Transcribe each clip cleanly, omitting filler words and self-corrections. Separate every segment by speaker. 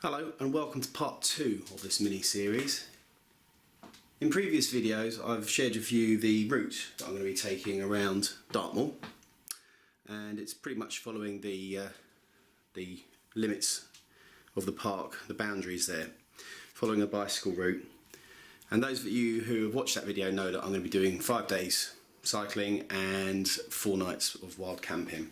Speaker 1: Hello and welcome to part 2 of this mini-series. In previous videos I've shared with you the route that I'm going to be taking around Dartmoor, and it's pretty much following the limits of the park, the boundaries there, following a bicycle route. And those of you who have watched that video know that I'm going to be doing 5 days cycling and 4 nights of wild camping.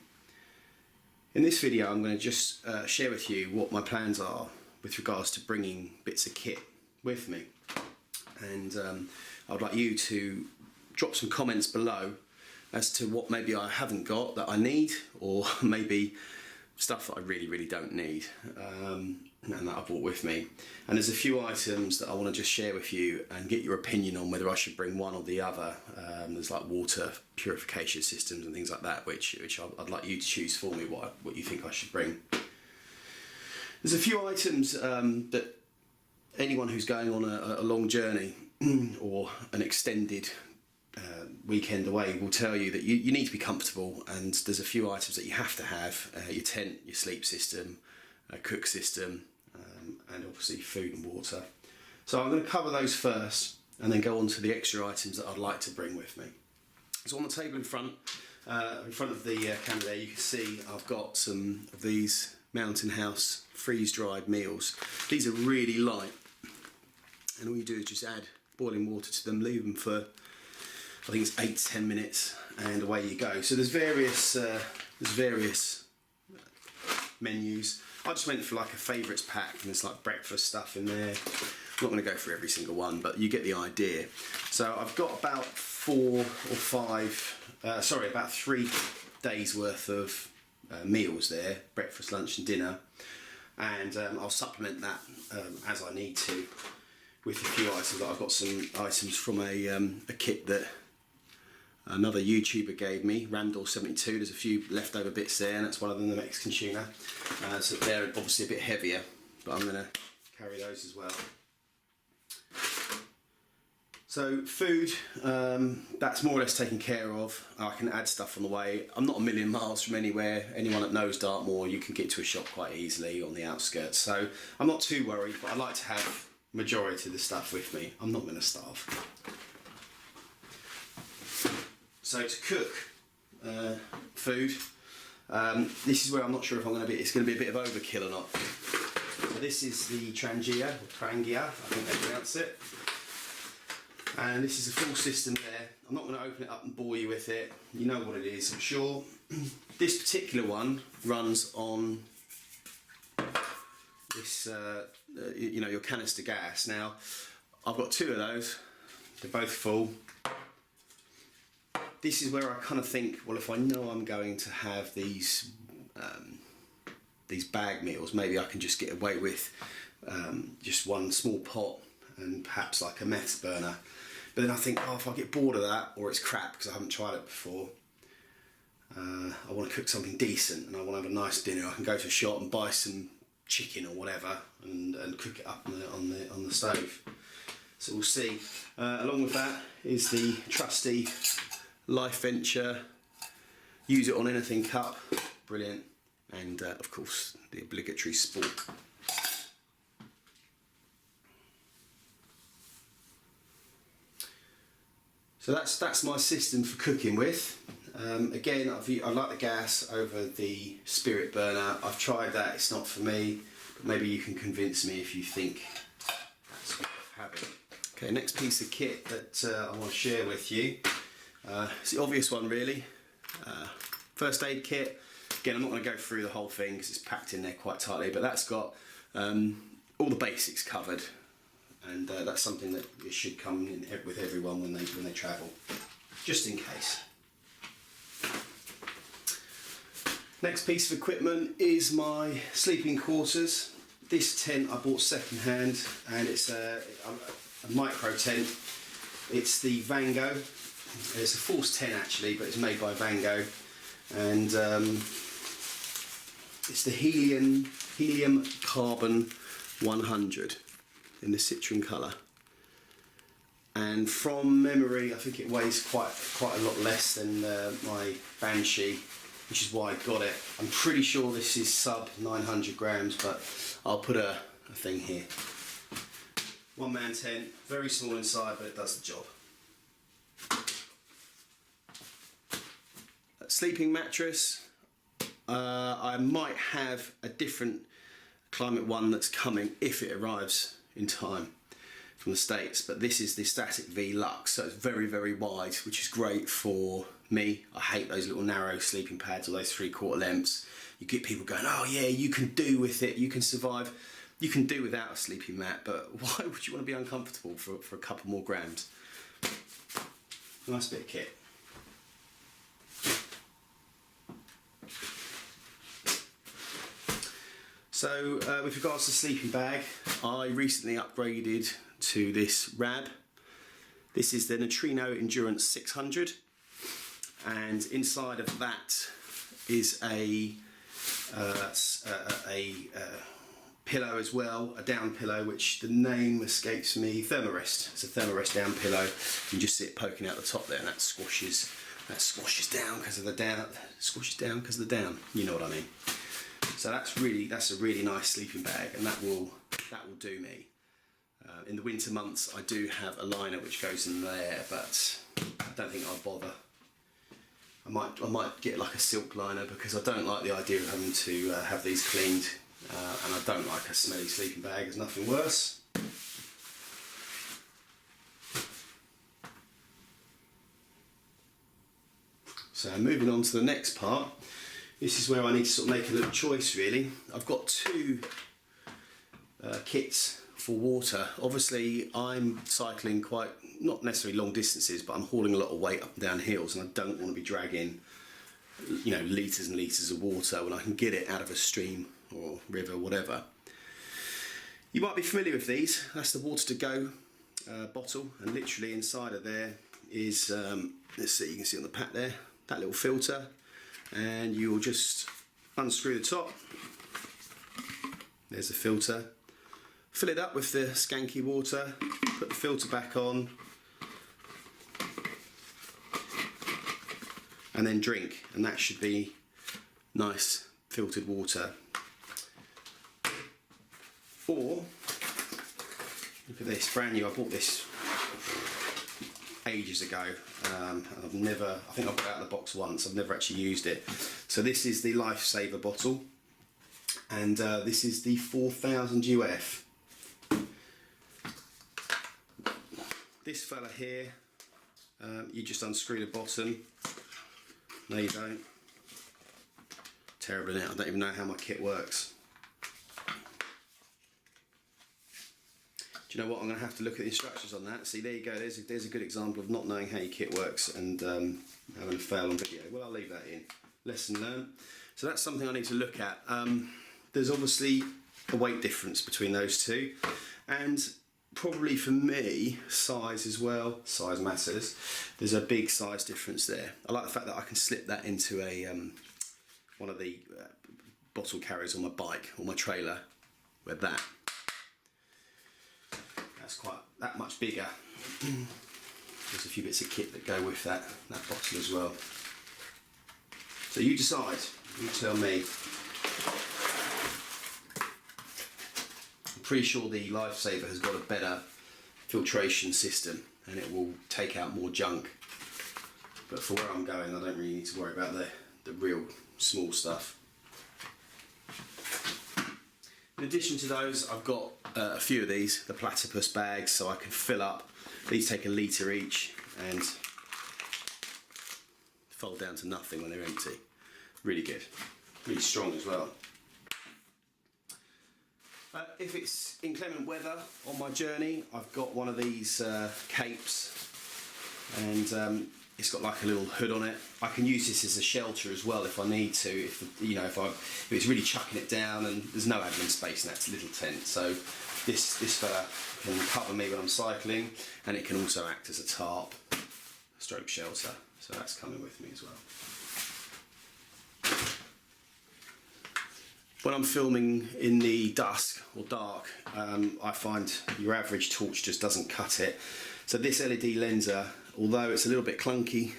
Speaker 1: In this video I'm going to just share with you what my plans are with regards to bringing bits of kit with me, and I'd like you to drop some comments below as to what maybe I haven't got that I need, or maybe stuff that I really don't need and that I brought with me. And there's a few items that I want to just share with you and get your opinion on whether I should bring one or the other. There's like water purification systems and things like that, which I'd like you to choose for me what you think I should bring. There's a few items that anyone who's going on a long journey or an extended weekend away will tell you that you need to be comfortable, and there's a few items that you have to have: your tent, your sleep system, a cook system, and obviously food and water. So I'm going to cover those first and then go on to the extra items that I'd like to bring with me. So on the table in front of the camera there, you can see I've got some of these Mountain House freeze-dried meals. These are really light, and all you do is just add boiling water to them, leave them for, I think it's 8 to 10 minutes, and away you go. So there's various menus. I just went for like a favourites pack, and there's like breakfast stuff in there. I'm not going to go for every single one, but you get the idea. So I've got about 3 days worth of meals there: breakfast, lunch and dinner, and I'll supplement that as I need to with a few items. I've got some items from a kit that another YouTuber gave me, Randall72. There's a few leftover bits there, and that's one of them, the Mexican tuna. So they're obviously a bit heavier, but I'm going to carry those as well. So food, that's more or less taken care of. I can add stuff on the way. I'm not a million miles from anywhere. Anyone that knows Dartmoor, you can get to a shop quite easily on the outskirts. So I'm not too worried, but I like to have majority of the stuff with me. I'm not going to starve. So to cook food, this is where I'm not sure if it's going to be a bit of overkill or not. So this is the Trangia, or Trangia, I think they pronounce it. And this is a full system there. I'm not going to open it up and bore you with it. You know what it is, I'm sure. This particular one runs on this, your canister gas. Now, I've got 2 of those. They're both full. This is where I kind of think, well, if I know I'm going to have these bag meals, maybe I can just get away with just one small pot and perhaps like a meth burner. But then I think, if I get bored of that, or it's crap because I haven't tried it before, I want to cook something decent and I want to have a nice dinner. I can go to a shop and buy some chicken or whatever and cook it up on the stove. So we'll see. Along with that is the trusty Life Venture use it on anything cup, brilliant, and of course the obligatory spork. So that's my system for cooking with. Again, I like the gas over the spirit burner. I've tried that, it's not for me, but maybe you can convince me if you think that's worth having. Okay, next piece of kit that I want to share with you. It's the obvious one really. First aid kit. Again, I'm not going to go through the whole thing because it's packed in there quite tightly, but that's got all the basics covered. And that's something that it should come in with everyone when they travel, just in case. Next piece of equipment is my sleeping quarters. This tent I bought second hand, and it's a micro tent. It's the Vango. It's a Force 10 actually, but it's made by Vango, and it's the Helium Carbon 100. In the citron colour, and from memory I think it weighs quite a lot less than my Banshee, which is why I got it. I'm pretty sure this is sub 900 grams, but I'll put a a thing here. One man tent, very small inside, but it does the job. Sleeping mattress, I might have a different climate one that's coming if it arrives in time from the States, but this is the Static V Luxe, so it's very, very wide, which is great for me. I hate those little narrow sleeping pads or those 3/4 lengths. You get people going, oh yeah, you can do with it, you can survive, you can do without a sleeping mat, but why would you want to be uncomfortable for a couple more grams? Nice bit of kit. So with regards to sleeping bag, I recently upgraded to this RAB. This is the Neutrino Endurance 600, and inside of that is a pillow as well, a down pillow, which the name escapes me. Thermarest. It's a Thermarest down pillow. You can just see it poking out the top there, and that squashes down because of the down. Squashes down because of the down. You know what I mean. So that's a really nice sleeping bag, and that will do me. In the winter months, I do have a liner which goes in there, but I don't think I'll bother. I might get like a silk liner because I don't like the idea of having to have these cleaned, and I don't like a smelly sleeping bag. There's nothing worse. So moving on to the next part. This is where I need to sort of make a little choice really. I've got two kits for water. Obviously I'm cycling quite, not necessarily long distances, but I'm hauling a lot of weight up and down hills, and I don't want to be dragging, you know, litres and litres of water when I can get it out of a stream or river, whatever. You might be familiar with these. That's the water to go bottle, and literally inside of there is, let's see, you can see on the pack there, that little filter. And you'll just unscrew the top. There's the filter. Fill it up with the skanky water, put the filter back on, and then drink, and that should be nice filtered water. Or, look at this, brand new. I bought this ages ago. I think I've got it out of the box once. I've never actually used it. So this is the Lifesaver bottle, and this is the 4000 UF. This fella here, you just unscrew the bottom. No, you don't. Terrible, isn't it? I don't even know how my kit works. Do you know what? I'm going to have to look at the instructions on that. See, there you go. There's a good example of not knowing how your kit works and having a fail on video. Well, I'll leave that in. Lesson learned. So that's something I need to look at. There's obviously a weight difference between those two, and probably for me, size as well. Size matters. There's a big size difference there. I like the fact that I can slip that into a one of the bottle carriers on my bike or my trailer, with that. That's quite that much bigger. There's a few bits of kit that go with that bottle as well. So you decide, you tell me. I'm pretty sure the Lifesaver has got a better filtration system and it will take out more junk. But for where I'm going, I don't really need to worry about the real small stuff. In addition to those, I've got a few of these, the platypus bags, so I can fill up. These take 1 litre each and fold down to nothing when they're empty. Really good, really strong as well. If it's inclement weather on my journey, I've got one of these capes, and it's got like a little hood on it. I can use this as a shelter as well if I need to. If it's really chucking it down and there's no admin space in that little tent. So this fella can cover me when I'm cycling, and it can also act as a tarp, stroke shelter. So that's coming with me as well. When I'm filming in the dusk or dark, I find your average torch just doesn't cut it. So this LED lenser, although it's a little bit clunky,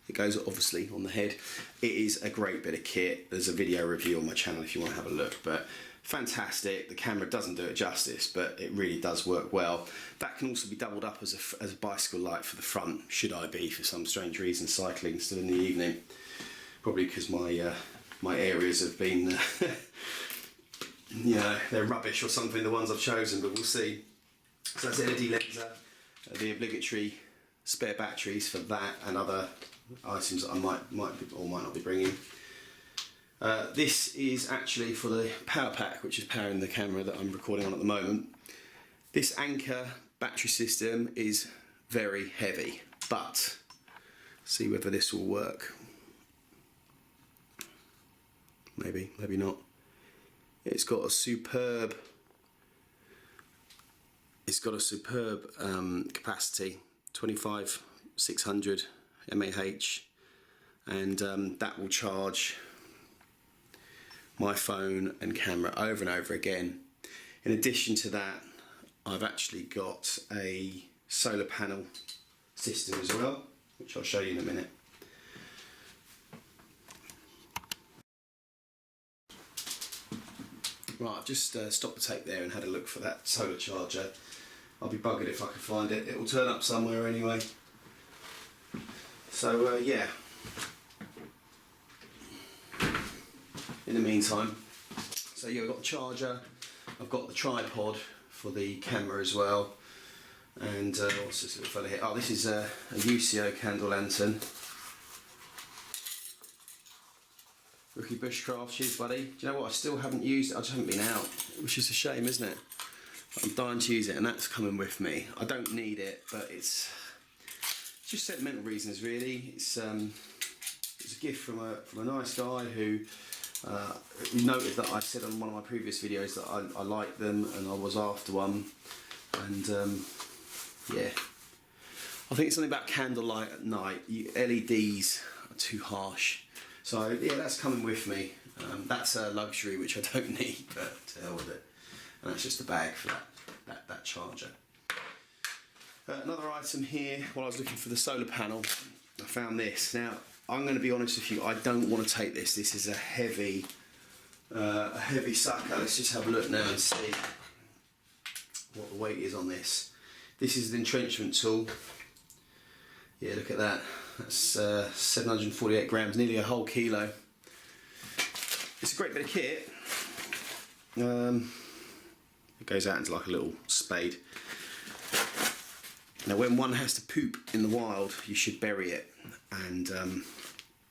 Speaker 1: it goes obviously on the head, it is a great bit of kit. There's a video review on my channel if you want to have a look, but fantastic. The camera doesn't do it justice, but it really does work well. That can also be doubled up as a bicycle light for the front, should I be, for some strange reason, cycling still in the evening. Probably because my areas have been, you know, they're rubbish or something, the ones I've chosen, but we'll see. So that's LED lenser, the obligatory spare batteries for that and other items that I might or might not be bringing. This is actually for the power pack, which is powering the camera that I'm recording on at the moment. This Anchor battery system is very heavy, but see whether this will work. Maybe, maybe not. It's got a superb capacity, 25,600 mAh, and that will charge my phone and camera over and over again. In addition to that, I've actually got a solar panel system as well, which I'll show you in a minute. Right, I've just stopped the tape there and had a look for that solar charger. I'll be buggered if I can find it. It will turn up somewhere anyway. So yeah. In the meantime, so yeah, I've got the charger, I've got the tripod for the camera as well, and what's this little fella here? Oh, this is a UCO candle lantern. Rookie Bushcraft, cheers buddy. Do you know what, I still haven't used it, I just haven't been out, which is a shame, isn't it? I'm dying to use it, and that's coming with me. I don't need it, but it's just sentimental reasons really. It's a gift from a nice guy who noted that I said on one of my previous videos that I liked them and I was after one, and yeah, I think it's something about candlelight at night. LEDs are too harsh. So yeah, that's coming with me. That's a luxury which I don't need, but to hell with it. And that's just the bag for that charger. Another item here, while I was looking for the solar panel, I found this. Now, I'm going to be honest with you, I don't want to take this. This is a heavy sucker. Let's just have a look now and see what the weight is on this. This is an entrenchment tool. Yeah, look at that. That's 748 grams, nearly a whole kilo. It's a great bit of kit. It goes out into like a little spade. Now, when one has to poop in the wild, you should bury it, and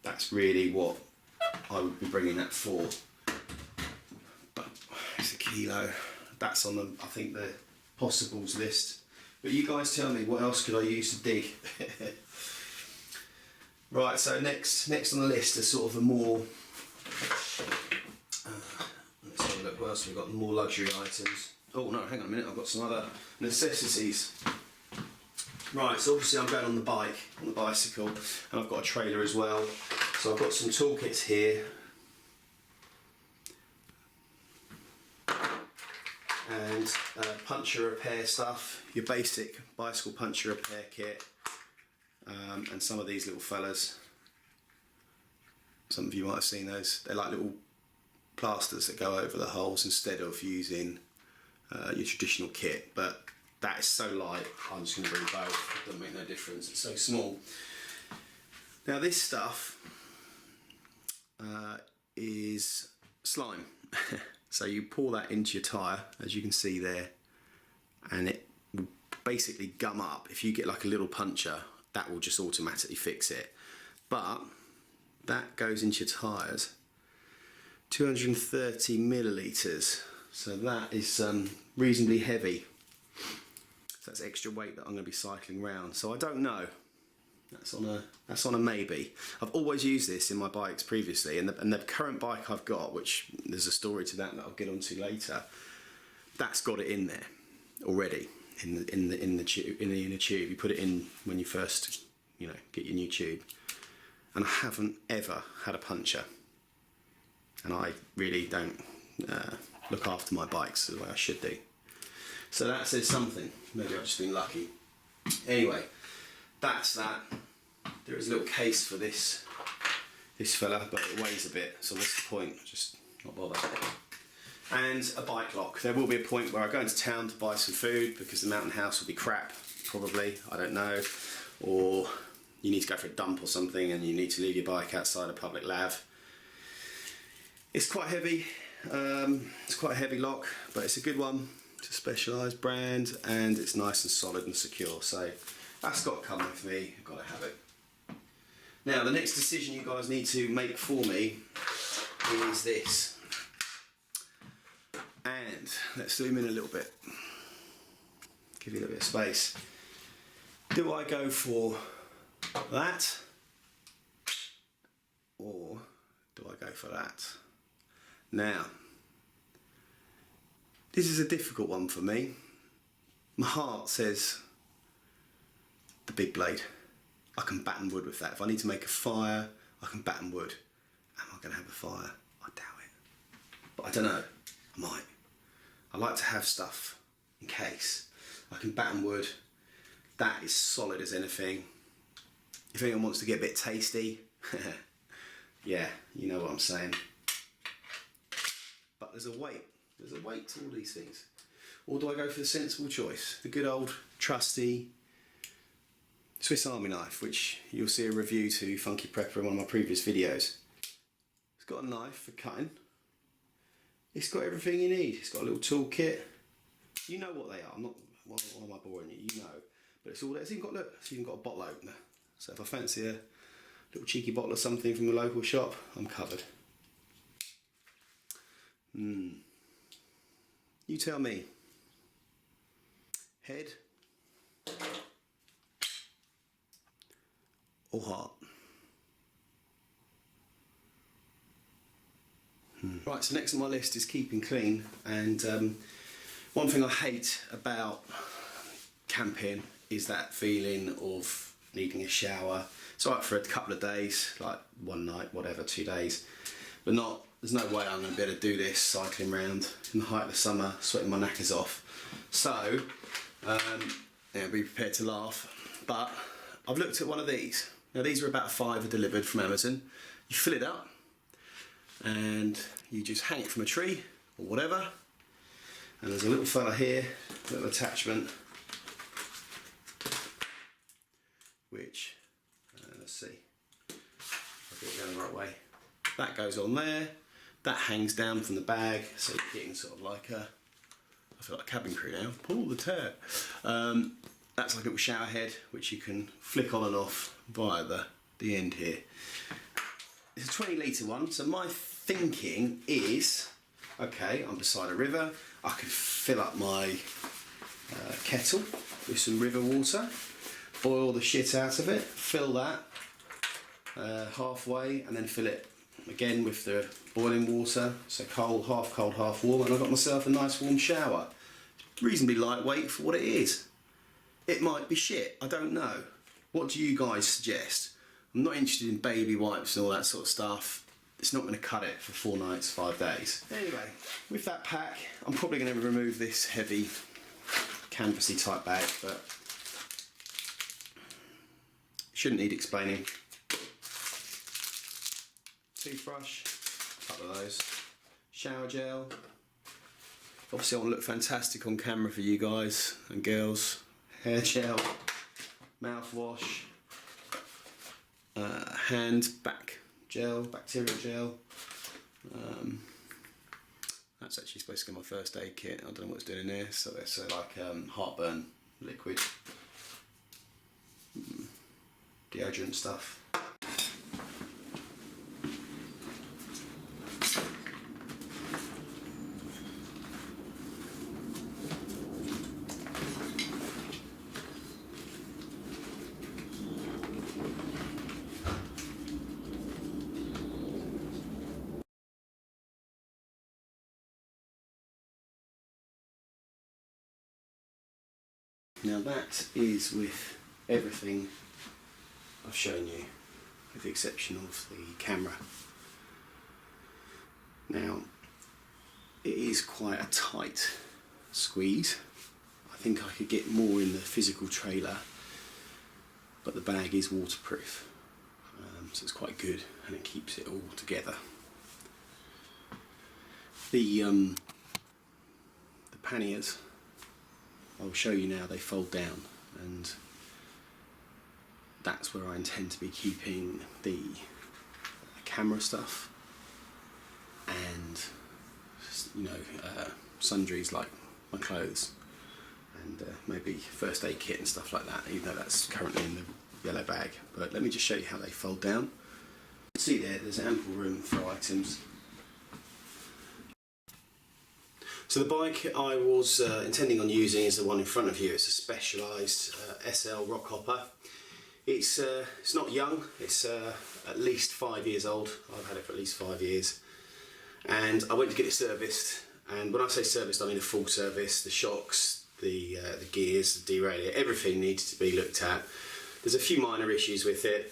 Speaker 1: that's really what I would be bringing that for. But it's a kilo. That's on the, I think, the possibles list. But you guys tell me, what else could I use to dig? Right, so next on the list is sort of the more, let's have a look, what else have we got, the more luxury items. Oh no, hang on a minute, I've got some other necessities. Right, so obviously I'm going on the bicycle, and I've got a trailer as well. So I've got some toolkits here. And puncture repair stuff, your basic bicycle puncture repair kit. And some of these little fellas, some of you might have seen those, they're like little plasters that go over the holes instead of using your traditional kit, but that is so light, I'm just going to bring both, it doesn't make no difference, it's so small. Now this stuff is slime, so you pour that into your tyre, as you can see there, and it will basically gum up. If you get like a little puncher, that will just automatically fix it. But that goes into your tyres, 230 millilitres, so that is reasonably heavy. So that's extra weight that I'm going to be cycling around. So I don't know. That's on a maybe. I've always used this in my bikes previously, and the current bike I've got, which there's a story to that I'll get onto later, that's got it in there already. In the inner tube, you put it in when you first, you know, get your new tube. And I haven't ever had a puncture, and I really don't look after my bikes the way I should do. So that says something. Maybe I've just been lucky. Anyway, that's that. There is a little case for this fella, but it weighs a bit. So what's the point? Just not bother. and a bike lock. There will be a point where I go into town to buy some food because the mountain house will be crap, probably, I don't know, or you need to go for a dump or something and you need to leave your bike outside a public lav. It's quite heavy, it's quite a heavy lock, but it's a good one. It's a Specialized brand and it's nice and solid and secure, so that's got to come with me, I've got to have it. Now the next decision you guys need to make for me is this, and let's zoom in a little bit, give you a little bit of space. Do I go for that, or do I go for that? Now, this is a difficult one for me. My heart says the big blade. I can batten wood with that. If I need to make a fire, I can batten wood. Am I going to have a fire? I doubt it. But I don't know. I might. I like to have stuff in case. I can batten wood. That is solid as anything. If anyone wants to get a bit tasty, yeah, you know what I'm saying. But there's a weight. There's a weight to all these things. Or do I go for the sensible choice? The good old trusty Swiss Army knife, which you'll see a review to Funky Prepper in one of my previous videos. It's got a knife for cutting. It's got everything you need. It's got a little toolkit. You know what they are. I'm not, why am I boring you? You know. But it's all there. It's even got, look, it's even got a bottle opener. So if I fancy a little cheeky bottle of something from the local shop, I'm covered. You tell me. Head or heart? Right, so next on my list is keeping clean, and one thing I hate about camping is that feeling of needing a shower. It's alright for a couple of days, like one night, whatever, 2 days, but there's no way I'm going to be able to do this cycling around in the height of the summer, sweating my knackers off. So, yeah, be prepared to laugh, but I've looked at one of these. Now these are about £5 delivered from Amazon. You fill it up and you just hang it from a tree or whatever, and there's a little fella here, little attachment, which, let's see, I'll get it going the right way. That goes on there, that hangs down from the bag, so you're getting sort of like a, I feel like a cabin crew now, pull the tab. That's like a little shower head which you can flick on and off via the end here. It's a 20 litre one, so my thinking is, okay, I'm beside a river, I could fill up my kettle with some river water, boil the shit out of it, fill that halfway, and then fill it again with the boiling water, so cold, half warm, and I've got myself a nice warm shower. Reasonably lightweight for what it is. It might be shit, I don't know. What do you guys suggest? I'm not interested in baby wipes and all that sort of stuff. It's not going to cut it for 4 nights, 5 days. Anyway, with that pack, I'm probably going to remove this heavy canvassy type bag, but shouldn't need explaining. Toothbrush, a couple of those. Shower gel. Obviously I want to look fantastic on camera for you guys and girls. Hair gel, mouthwash, hand back gel, bacterial gel. That's actually supposed to be my first aid kit. I don't know what it's doing in there. So it's like heartburn liquid, deodorant stuff. Now that is with everything I've shown you, with the exception of the camera. Now, it is quite a tight squeeze. I think I could get more in the physical trailer, but the bag is waterproof, so it's quite good and it keeps it all together. The panniers, I'll show you now, they fold down, and that's where I intend to be keeping the camera stuff and, you know, sundries like my clothes and maybe first aid kit and stuff like that, even though that's currently in the yellow bag. But let me just show you how they fold down. You can see there's ample room for items. So the bike I was intending on using is the one in front of you. It's a Specialized SL rock hopper. It's not young, it's at least 5 years old. I've had it for at least 5 years. And I went to get it serviced, and when I say serviced I mean a full service. The shocks, the gears, the derailleur, everything needs to be looked at. There's a few minor issues with it.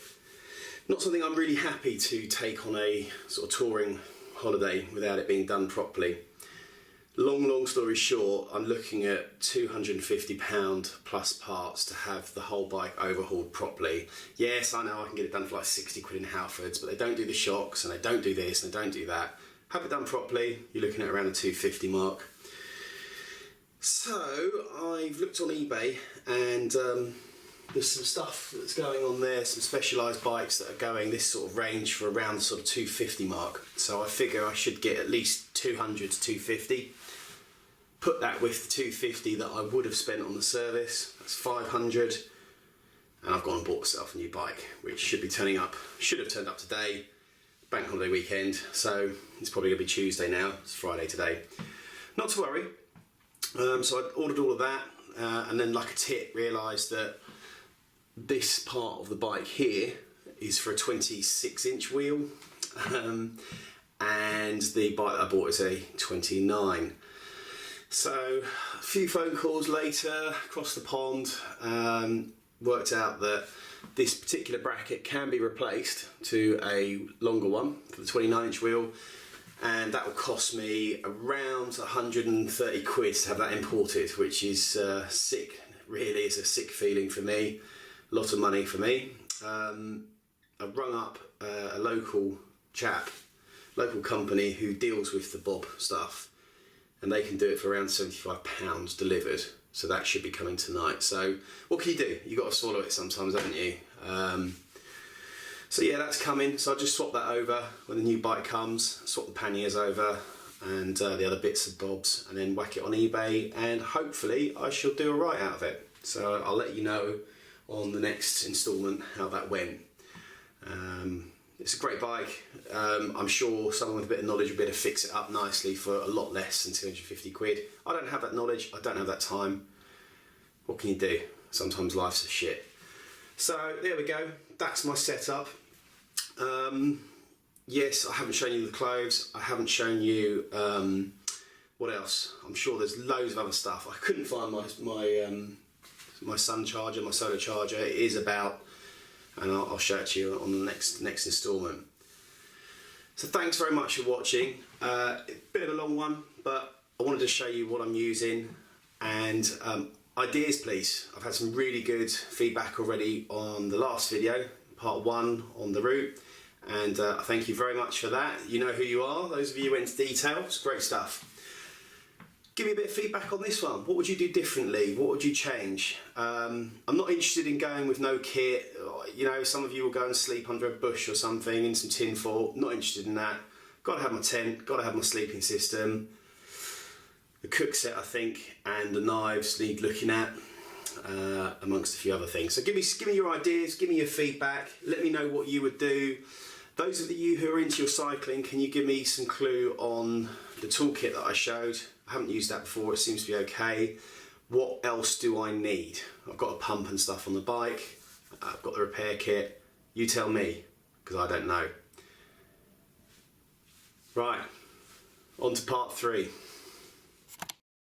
Speaker 1: Not something I'm really happy to take on a sort of touring holiday without it being done properly. Long story short, I'm looking at £250 plus parts to have the whole bike overhauled properly. Yes, I know I can get it done for like 60 quid in Halfords, but they don't do the shocks and they don't do this and they don't do that. Have it done properly, you're looking at around the 250 mark. So I've looked on eBay, and there's some stuff that's going on there, some Specialized bikes that are going this sort of range for around the sort of 250 mark. So I figure I should get at least 200 to 250. Put that with the 250 that I would have spent on the service, that's 500. And I've gone and bought myself a new bike, which should be turning up, should have turned up today, bank holiday weekend. So it's probably gonna be Tuesday now, it's Friday today. Not to worry. So I ordered all of that, and then like a tit realised that this part of the bike here is for a 26-inch wheel, and the bike that I bought is a 29. So a few phone calls later, across the pond, worked out that this particular bracket can be replaced to a longer one for the 29-inch wheel, and that will cost me around 130 quid to have that imported, which is sick. Really, it's a sick feeling for me. A lot of money for me. I've rung up a local company who deals with the bob stuff, and they can do it for around £75 delivered. So that should be coming tonight. So what can you do? You've got to swallow it sometimes, haven't you? So yeah, that's coming. So I'll just swap that over when the new bike comes, swap the panniers over and the other bits and bobs, and then whack it on eBay, and hopefully I shall do a right out of it. So I'll let you know on the next instalment how that went. It's a great bike. I'm sure someone with a bit of knowledge will be able to fix it up nicely for a lot less than 250 quid. I don't have that knowledge, I don't have that time. What can you do? Sometimes life's a shit. So there we go, that's my setup. Yes, I haven't shown you the clothes, I haven't shown you, what else? I'm sure there's loads of other stuff. I couldn't find my sun charger, my solar charger. It is about, and I'll show it to you on the next instalment. So thanks very much for watching. Bit of a long one, but I wanted to show you what I'm using, and ideas please. I've had some really good feedback already on the last video, part 1 on the route, and I thank you very much for that. You know who you are, those of you who went into detail. It's great stuff. Give me a bit of feedback on this one. What would you do differently? What would you change? I'm not interested in going with no kit. You know, some of you will go and sleep under a bush or something in some tin foil. Not interested in that. Got to have my tent, got to have my sleeping system. The cook set, I think, and the knives need looking at, amongst a few other things. So give me your ideas, give me your feedback. Let me know what you would do. Those of you who are into your cycling, can you give me some clue on the toolkit that I showed? I haven't used that before, it seems to be okay. What else do I need? I've got a pump and stuff on the bike. I've got the repair kit. You tell me, because I don't know. Right, on to part 3.